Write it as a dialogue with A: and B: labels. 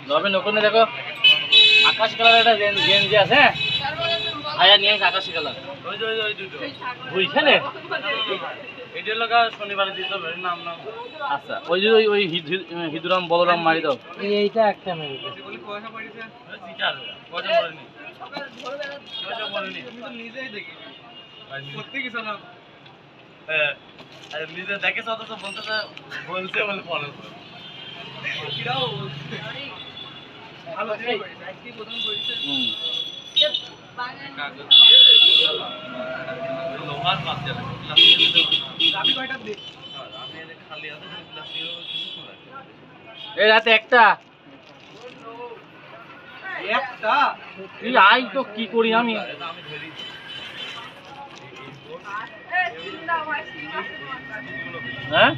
A: রবিন ওখানে দেখো আকাশি কালার একটা গেঞ্জি আছে, ভাইয়া নিয়ে আকাশি কালার বুঝছেন। এটা লাগা শনিবারে দিতে হবে নাম নাম। আচ্ছা ওই যে ওই হিদুরাম বলরাম মারি দাও, এইটা একটা মেরে পয়সা পড়েছে পয়সা পড়েনি পয়সা পড়েনি তুমি তো নিজেই দেখি সত্যি কিছু না। হ্যাঁ নিজে দেখে তো তো বলতে বলছে বলে পড়ে কিরাও ভালো আছে আজকে প্রথম করেছে। কাগজ দিয়ে লোহার পাত যাবে চাবি কয়টা দে আমি এনে খালি আছে প্লাস্টিক কিছু না। এই রাতে একটা তুই আই তো কি করি আমি হ্যাঁ।